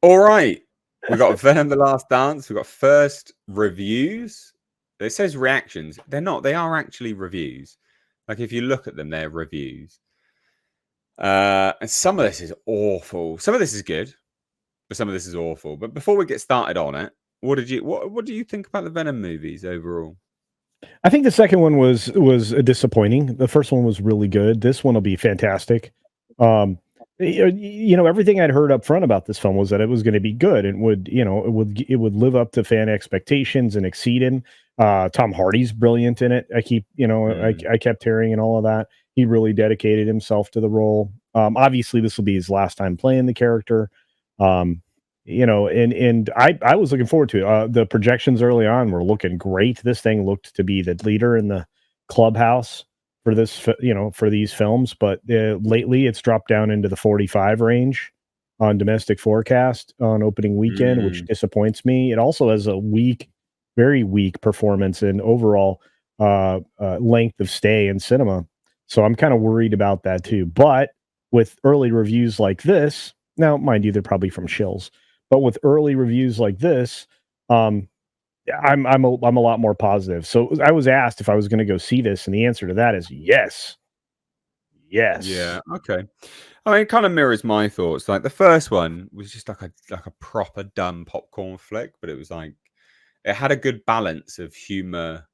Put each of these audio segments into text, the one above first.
All right. We got Venom: The Last Dance. We got first reviews. It says reactions. They're not. They are actually reviews. Like if you look at them, they're reviews. And some of this is awful. Some of this is good, but some of this is awful. But before we get started on it, what do you think about the Venom movies overall? I think the second one was disappointing. The first one was really good. This one will be fantastic. Everything I'd heard up front about this film was that it was going to be good and would live up to fan expectations and exceed him. Tom Hardy's brilliant in it. I kept hearing and all of that. He really dedicated himself to the role. Obviously, this will be his last time playing the character. And I was looking forward to it. The projections early on were looking great. This thing looked to be the leader in the clubhouse for for these films, but lately it's dropped down into the 45 range on domestic forecast on opening weekend, which disappoints me. It also has a very weak performance in overall length of stay in cinema. So I'm kind of worried about that too. But with early reviews like this, now mind you, they're probably from Shills. But with early reviews like this, I'm a lot more positive. So I was asked if I was going to go see this, and the answer to that is yes. Yes. Yeah. Okay. I mean, it kind of mirrors my thoughts. Like the first one was just like a proper dumb popcorn flick, but it was like it had a good balance of humor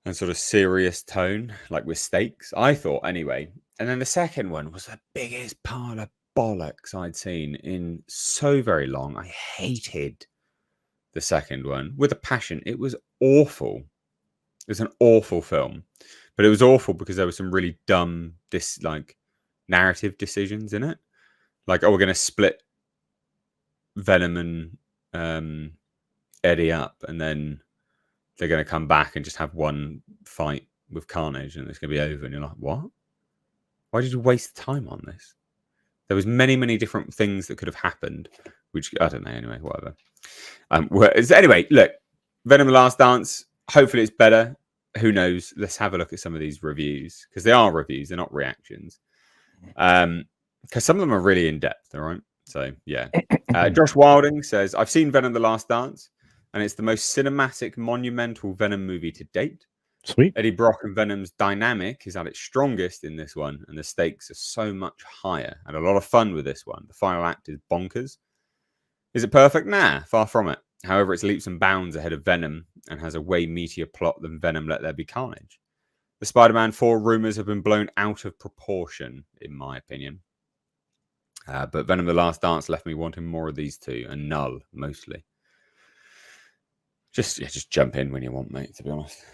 and sort of serious tone, like with stakes. I thought anyway. And then the second one was the biggest pile of bollocks I'd seen in so very long. I hated the second one with a passion. It was awful. It was an awful film, but it was awful because there were some really dumb, narrative decisions in it. Like, oh, we're going to split Venom and Eddie up, and then they're going to come back and just have one fight with Carnage, and it's going to be over. And you're like, what? Why did you waste time on this? There was many, many different things that could have happened, which I don't know. Anyway, whatever. Anyway, look, Venom: The Last Dance. Hopefully, it's better. Who knows? Let's have a look at some of these reviews because they are reviews; they're not reactions. Because some of them are really in depth. All right. So yeah, Josh Wilding says, "I've seen Venom: The Last Dance, and it's the most cinematic, monumental Venom movie to date. Sweet. Eddie Brock and Venom's dynamic is at its strongest in this one, and the stakes are so much higher. And a lot of fun with this one. The final act is bonkers. Is it perfect? Nah, far from it. However, it's leaps and bounds ahead of Venom and has a way meatier plot than Venom Let There Be Carnage. The Spider-Man 4 rumors have been blown out of proportion, in my opinion. But Venom: The Last Dance left me wanting more of these two, and Null, mostly. Just jump in when you want, mate, to be honest.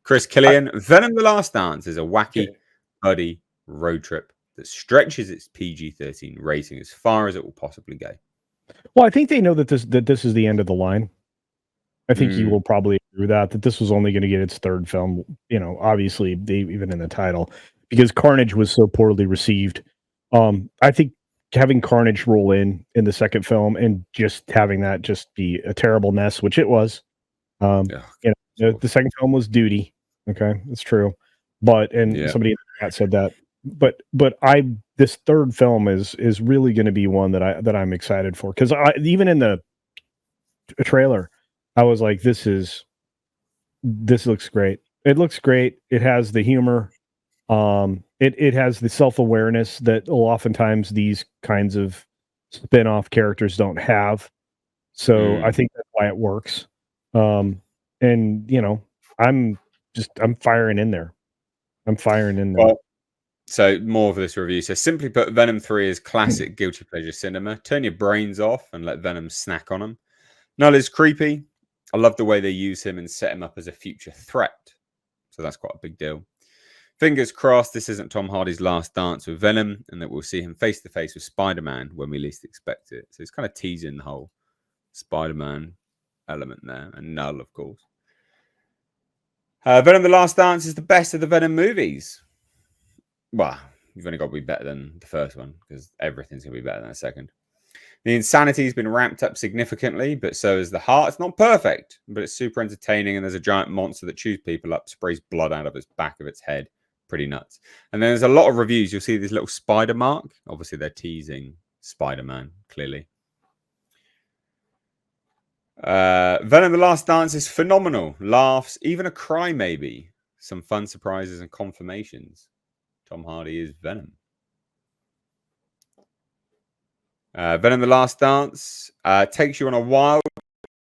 Chris Killian, Venom: The Last Dance is a wacky, buddy road trip that stretches its PG-13 rating as far as it will possibly go. Well, I think they know that this is the end of the line. I think you will probably agree with that this was only going to get its third film. Obviously, even in the title, because Carnage was so poorly received. I think having Carnage roll in the second film and just having that just be a terrible mess, which it was. The second film was duty. Okay, it's true. But somebody in the chat said that. But this third film is really going to be one that I'm excited for, because even in the trailer, I was like, this looks great. It looks great. It has the humor. It has the self-awareness that oftentimes these kinds of spin-off characters don't have. So I think that's why it works. I'm firing in there. Well, so more of this review. So simply put, Venom 3 is classic guilty pleasure cinema. Turn your brains off and let Venom snack on them. Null is creepy. I love the way they use him and set him up as a future threat. So that's quite a big deal. Fingers crossed this isn't Tom Hardy's last dance with Venom and that we'll see him face to face with Spider-Man when we least expect it. So it's kind of teasing the whole Spider-Man element there. And Null, of course. Venom: The Last Dance is the best of the Venom movies. Well, you've only got to be better than the first one because everything's going to be better than the second. The insanity has been ramped up significantly, but so is the heart. It's not perfect, but it's super entertaining, and there's a giant monster that chews people up, sprays blood out of its back of its head, pretty nuts. And then there's a lot of reviews. You'll see this little spider mark. Obviously, they're teasing Spider-Man, clearly. Venom: The Last Dance is phenomenal. Laughs, even a cry, maybe. Some fun surprises and confirmations. Tom Hardy is Venom. Venom: The Last Dance takes you on a wild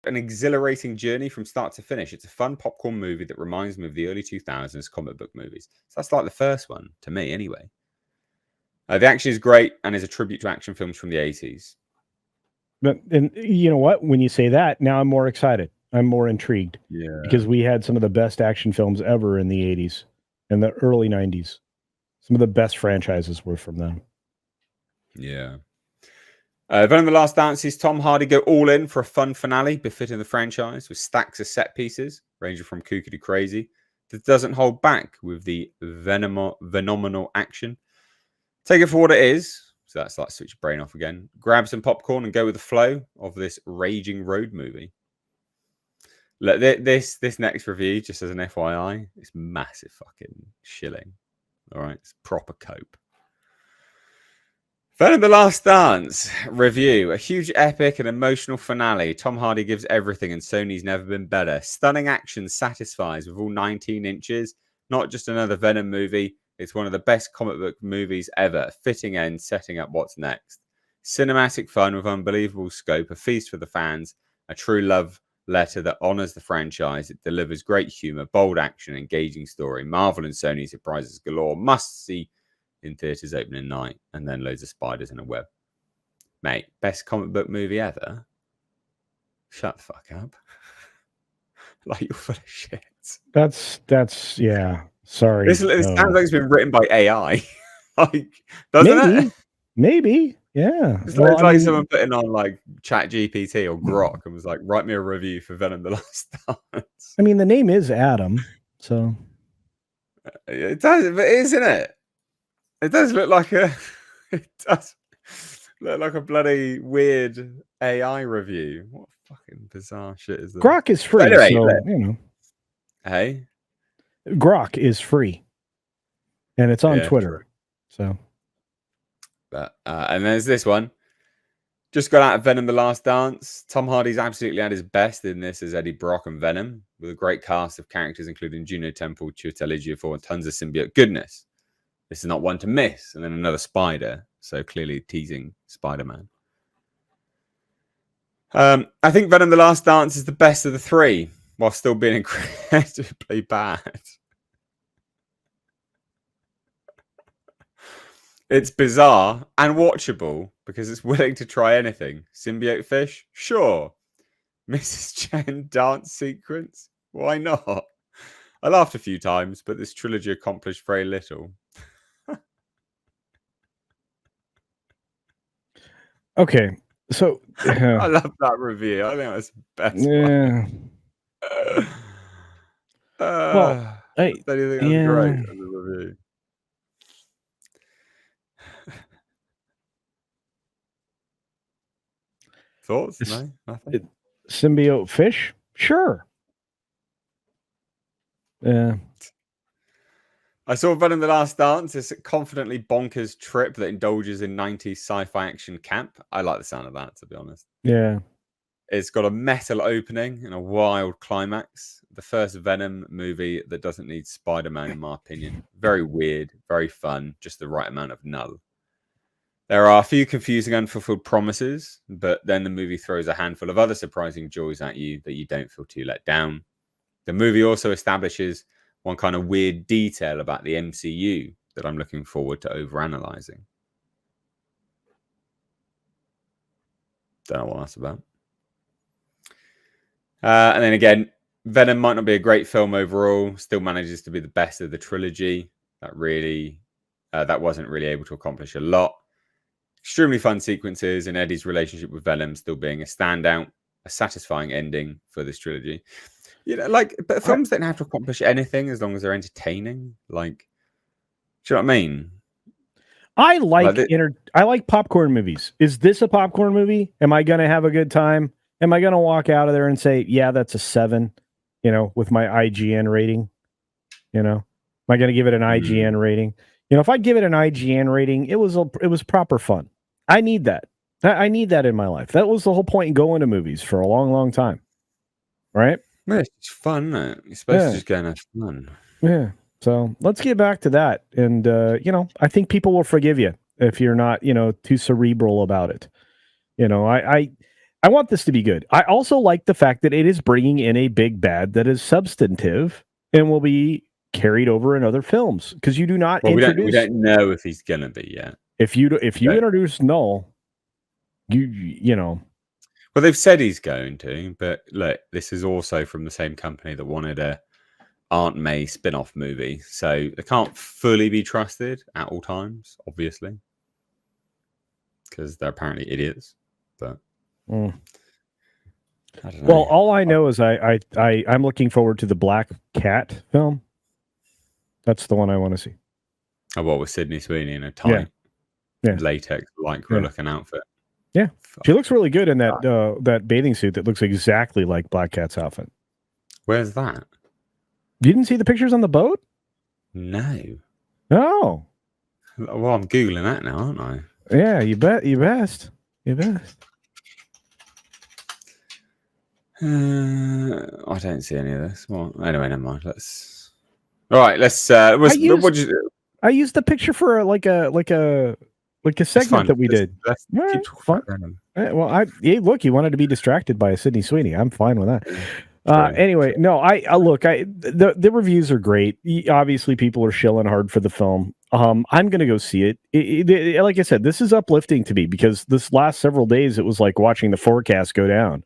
and exhilarating journey from start to finish. It's a fun popcorn movie that reminds me of the early 2000s comic book movies. So that's like the first one, to me, anyway. The action is great and is a tribute to action films from the 80s. But and you know what? When you say that, now I'm more excited. I'm more intrigued. Yeah. Because we had some of the best action films ever in the 80s and the early 90s. Some of the best franchises were from them. Yeah. Venom: The Last Dance sees Tom Hardy go all in for a fun finale befitting the franchise with stacks of set pieces ranging from kooky to crazy that doesn't hold back with the phenomenal action. Take it for what it is. So that's like switch your brain off again. Grab some popcorn and go with the flow of this raging road movie. Look, this next review, just as an FYI, it's massive fucking shilling. All right, it's proper cope. Venom: The Last Dance review. A huge epic and emotional finale. Tom Hardy gives everything and Sony's never been better. Stunning action satisfies with all 19 inches. Not just another Venom movie. It's one of the best comic book movies ever. Fitting end, setting up what's next. Cinematic fun with unbelievable scope. A feast for the fans. A true love letter that honors the franchise. It delivers great humor, bold action, engaging story. Marvel and Sony surprises galore. Must see in theaters opening night, and then loads of spiders in a web. Mate, best comic book movie ever? Shut the fuck up. Like, you're full of shit. That's yeah. Sorry. This sounds like it's been written by AI. Like, doesn't it? Maybe. Yeah. It's like someone putting on like Chat GPT or Grok and was like, write me a review for Venom: The Last Dance. I mean, the name is Adam, so it does, but isn't it? It does look like it does look like a bloody weird AI review. What fucking bizarre shit is this? Grok is free, anyway, so you know. Hey, Grok is free, and it's on Twitter. True. So, but and there's this one. Just got out of Venom: The Last Dance. Tom Hardy's absolutely at his best in this as Eddie Brock and Venom, with a great cast of characters including Juno Temple, Chiwetel Ejiofor, and tons of symbiote goodness. This is not one to miss. And then another spider. So clearly teasing Spider-Man. I think Venom: The Last Dance is the best of the three, while still being incredibly bad. It's bizarre and watchable because it's willing to try anything. Symbiote fish? Sure. Mrs. Chen dance sequence? Why not? I laughed a few times, but this trilogy accomplished very little. okay, so I love that review. I think that's the best one. Well, I think that's great as a review. Thoughts? No, nothing. Symbiote fish? Sure. Yeah. I saw Venom: The Last Dance. It's a confidently bonkers trip that indulges in 90s sci-fi action camp. I like the sound of that, to be honest. Yeah. It's got a metal opening and a wild climax. The first Venom movie that doesn't need Spider-Man, in my opinion. Very weird, very fun, just the right amount of null. There are a few confusing, unfulfilled promises, but then the movie throws a handful of other surprising joys at you that you don't feel too let down. The movie also establishes one kind of weird detail about the MCU that I'm looking forward to overanalyzing. Don't know what that's about. And then again, Venom might not be a great film overall, still manages to be the best of the trilogy. That wasn't really able to accomplish a lot. Extremely fun sequences, and Eddie's relationship with Venom still being a standout, a satisfying ending for this trilogy. You know, like, but films don't have to accomplish anything as long as they're entertaining. Like, do you know what I mean? I like popcorn movies. Is this a popcorn movie? Am I going to have a good time? Am I going to walk out of there and say, yeah, that's a 7, with my IGN rating, Am I going to give it an IGN rating? You know, if I give it an IGN rating, it was proper fun. I need that. I need that in my life. That was the whole point in going to movies for a long, long time. Right? Well, it's fun, isn't it? You're supposed to just go and have fun. Yeah. So let's get back to that. And, you know, I think people will forgive you if you're not, you know, too cerebral about it. You know, I want this to be good. I also like the fact that it is bringing in a big bad that is substantive and will be carried over in other films, because you do not introduce. We don't know if he's gonna be yet. If you introduce Null, you know. Well, they've said he's going to, but look, this is also from the same company that wanted a Aunt May spin-off movie, so they can't fully be trusted at all times, obviously, because they're apparently idiots. But I don't know. Well, all I know is I'm looking forward to the Black Cat film. That's the one I want to see. Oh, what, with Sydney Sweeney in a tight latex lycra looking outfit? Yeah, she looks really good in that that bathing suit that looks exactly like Black Cat's outfit. Where's that? You didn't see the pictures on the boat? No. Oh. Well, I'm googling that now, aren't I? Yeah, you bet. You best. You best. I don't see any of this. Well, anyway, never mind. Let's. All right, let's. I used the picture for like a segment that we did. Let's keep fun. Well, look, you wanted to be distracted by a Sydney Sweeney. I'm fine with that. Anyway, no, the reviews are great. Obviously, people are shilling hard for the film. I'm going to go see it. Like I said, this is uplifting to me, because this last several days it was like watching the forecast go down,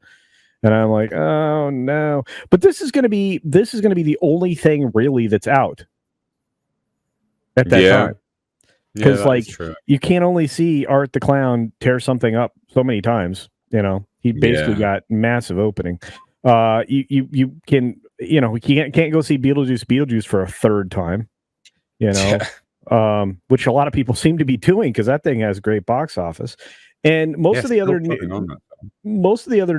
and I'm like, oh no. But this is going to be the only thing really that's out at that time. Because you can't only see Art the Clown tear something up so many times. You know, he basically got massive opening. You can, you know, you can't go see Beetlejuice for a third time. You know, which a lot of people seem to be doing, because that thing has great box office. And most of the other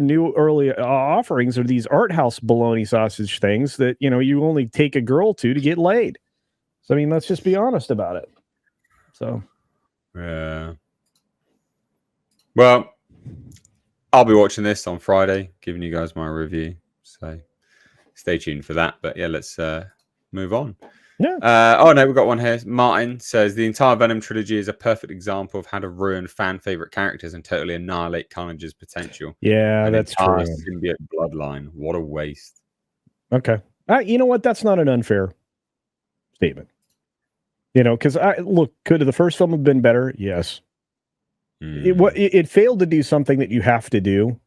new early offerings are these art house bologna sausage things that, you know, you only take a girl to get laid. So I mean, let's just be honest about it. So, yeah. Well, I'll be watching this on Friday, giving you guys my review. So stay tuned for that. But yeah, let's move on. Yeah. Oh no, we've got one here. Martin says the entire Venom trilogy is a perfect example of how to ruin fan favorite characters and totally annihilate Carnage's potential. Yeah, that's true. Symbiote bloodline. What a waste. Okay. You know what? That's not an unfair statement. You know, because could the first film have been better? Yes. It failed to do something that you have to do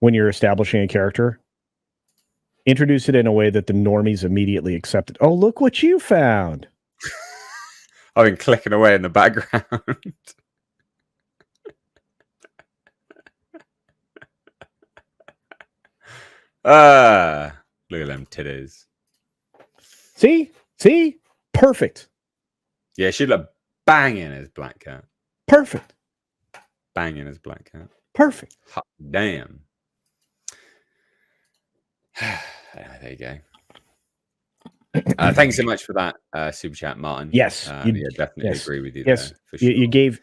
when you're establishing a character. Introduce it in a way that the normies immediately accepted. Oh, look what you found. I've been clicking away in the background. Look at them titties. See? Perfect. Yeah, she'd look banging as Black Cat. Perfect. Banging as Black Cat. Perfect. Hot damn. There you go. Thanks so much for that super chat, Martin. Yes, definitely agree with you. Yes, there, for sure. you gave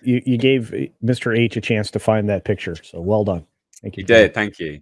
Mr. H a chance to find that picture, so well done. Thank you. You did. Thank you.